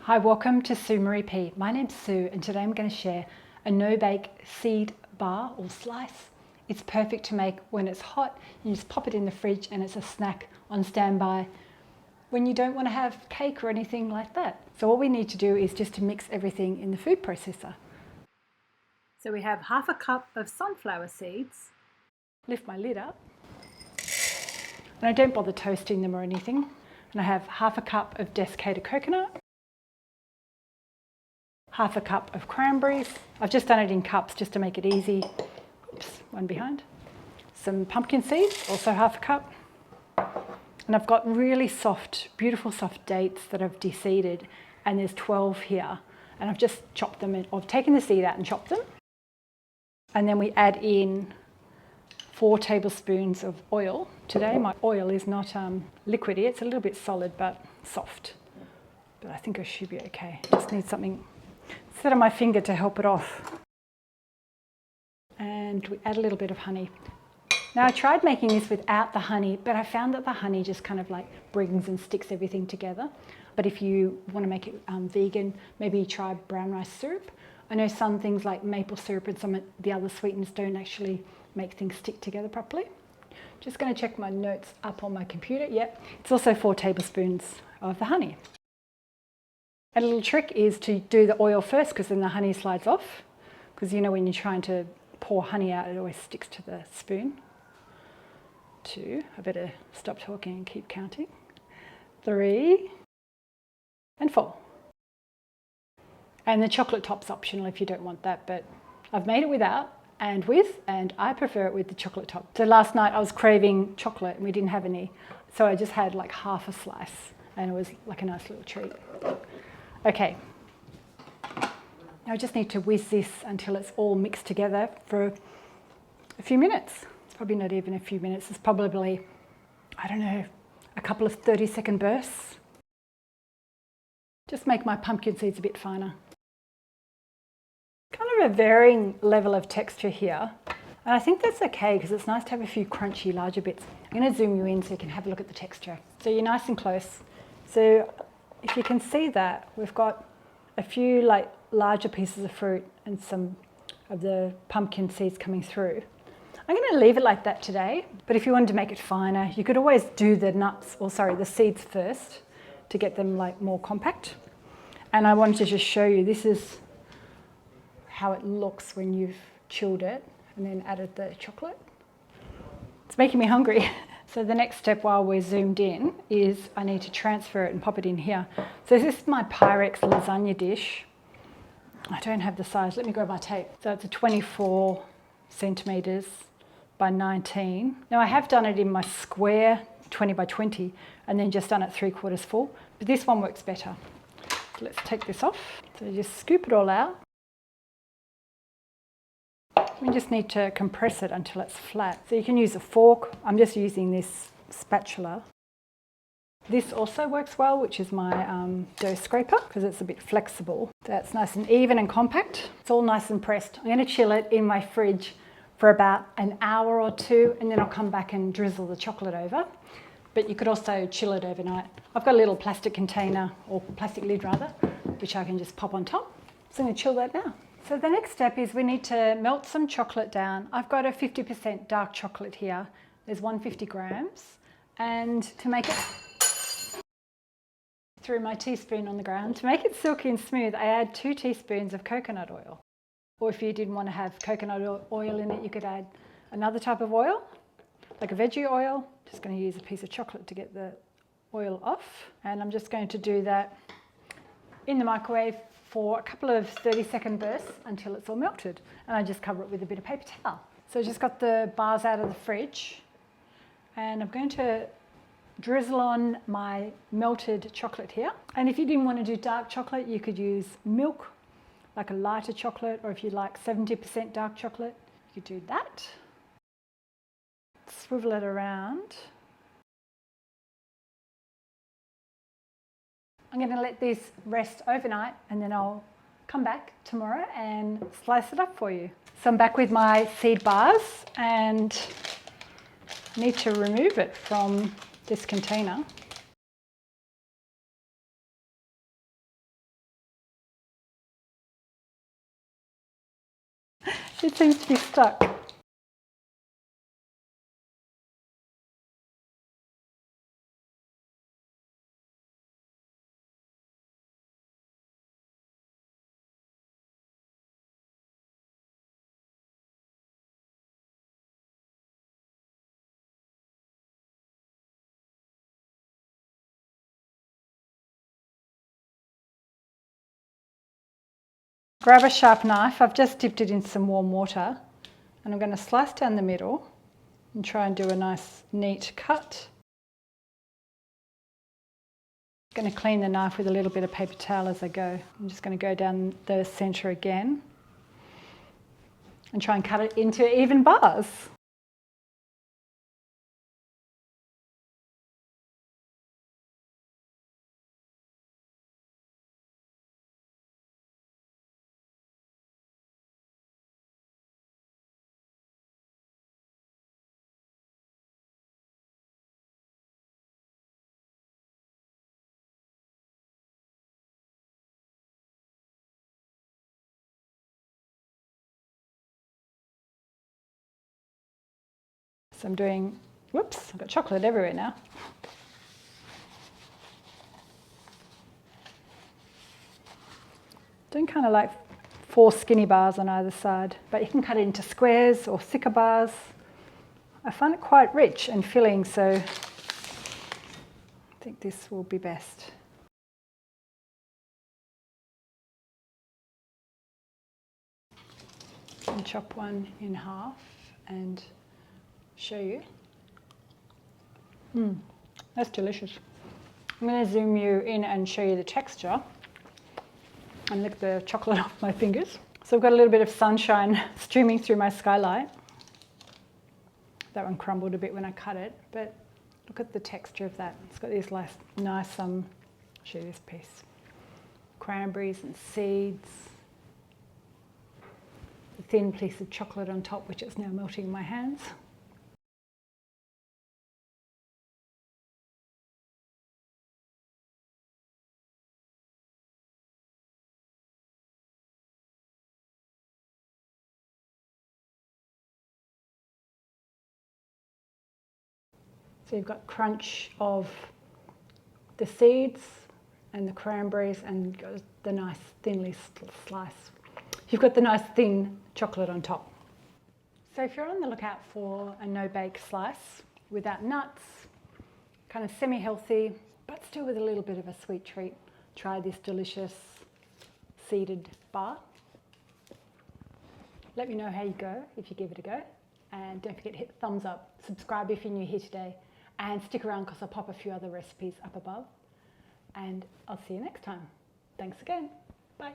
Hi, welcome to Sue Marie P. My name's Sue and today I'm going to share a no-bake seed bar or slice. It's perfect to make when it's hot. You just pop it in the fridge and it's a snack on standby when you don't want to have cake or anything like that. So all we need to do is just to mix everything in the food processor. So we have half a cup of sunflower seeds. Lift my lid up. And I don't bother toasting them or anything. And I have half a cup of desiccated coconut. Half a cup of cranberries. I've just done it in cups just to make it easy. Oops, one behind. Some pumpkin seeds, also half a cup. And I've got really soft, beautiful soft dates that I've de-seeded, and there's 12 here. And I've just chopped them in. I've taken the seed out and chopped them. And then we add in 4 tablespoons of oil. Today my oil is not liquidy, it's a little bit solid but soft. But I think I should be okay. Just need something set on my finger to help it off. And we add a little bit of honey. Now I tried making this without the honey, but I found that the honey just kind of like brings and sticks everything together. But if you want to make it vegan, maybe try brown rice syrup. I know some things like maple syrup and some of the other sweeteners don't actually make things stick together properly. Just going to check my notes up on my computer. Yep, it's also 4 tablespoons of the honey. A little trick is to do the oil first because then the honey slides off. Because you know when you're trying to pour honey out, it always sticks to the spoon. 2, I better stop talking and keep counting. 3 and 4. And the chocolate top's optional if you don't want that, but I've made it without and with, and I prefer it with the chocolate top. So last night I was craving chocolate and we didn't have any, so I just had like half a slice and it was like a nice little treat. Okay, now I just need to whiz this until it's all mixed together for a few minutes. It's probably not even a few minutes, it's probably, I don't know, a couple of 30-second bursts. Just make my pumpkin seeds a bit finer. Kind of a varying level of texture here. And I think that's okay because it's nice to have a few crunchy, larger bits. I'm going to zoom you in so you can have a look at the texture. So you're nice and close. So if you can see that, we've got a few like larger pieces of fruit and some of the pumpkin seeds coming through. I'm going to leave it like that today, but if you wanted to make it finer, you could always do the nuts, or sorry, the seeds first to get them like more compact. And I wanted to just show you, this is how it looks when you've chilled it and then added the chocolate. It's making me hungry. So the next step while we're zoomed in is I need to transfer it and pop it in here. So this is my Pyrex lasagna dish. I don't have the size, let me grab my tape. So it's a 24 centimeters by 19. Now I have done it in my square 20 by 20 and then just done it 3/4 full, but this one works better. So let's take this off. So just scoop it all out. We just need to compress it until it's flat. So you can use a fork. I'm just using this spatula. This also works well, which is my dough scraper, because it's a bit flexible. That's nice and even and compact. It's all nice and pressed. I'm going to chill it in my fridge for about an hour or 2, and then I'll come back and drizzle the chocolate over. But you could also chill it overnight. I've got a little plastic container, or plastic lid rather, which I can just pop on top. So I'm going to chill that now. So the next step is we need to melt some chocolate down. I've got a 50% dark chocolate here. There's 150 grams. And to make it, threw my teaspoon on the ground. To make it silky and smooth, I add 2 teaspoons of coconut oil. Or if you didn't want to have coconut oil in it, you could add another type of oil, like a veggie oil. Just going to use a piece of chocolate to get the oil off. And I'm just going to do that in the microwave for a couple of 30-second bursts until it's all melted. And I just cover it with a bit of paper towel. So I just got the bars out of the fridge and I'm going to drizzle on my melted chocolate here. And if you didn't want to do dark chocolate, you could use milk, like a lighter chocolate, or if you like 70% dark chocolate, you could do that. Swivel it around. I'm going to let this rest overnight and then I'll come back tomorrow and slice it up for you. So I'm back with my seed bars and need to remove it from this container. She seems to be stuck. Grab a sharp knife. I've just dipped it in some warm water and I'm going to slice down the middle and try and do a nice neat cut. I'm going to clean the knife with a little bit of paper towel as I go. I'm just going to go down the centre again and try and cut it into even bars. So I'm doing, whoops, I've got chocolate everywhere now. Doing kind of like 4 skinny bars on either side, but you can cut it into squares or thicker bars. I find it quite rich and filling, so I think this will be best. And chop one in half and show you. That's delicious. I'm going to zoom you in and show you the texture and lick the chocolate off my fingers. So I've got a little bit of sunshine streaming through my skylight. That one crumbled a bit when I cut it, but look at the texture of that. It's got these nice, I'll show you this piece. Cranberries and seeds. A thin piece of chocolate on top, which is now melting in my hands. So you've got crunch of the seeds and the cranberries and the nice thinly sliced. You've got the nice thin chocolate on top. So if you're on the lookout for a no-bake slice without nuts, kind of semi-healthy, but still with a little bit of a sweet treat, try this delicious seeded bar. Let me know how you go if you give it a go. And don't forget to hit the thumbs up, subscribe if you're new here today, and stick around because I'll pop a few other recipes up above. And I'll see you next time. Thanks again. Bye.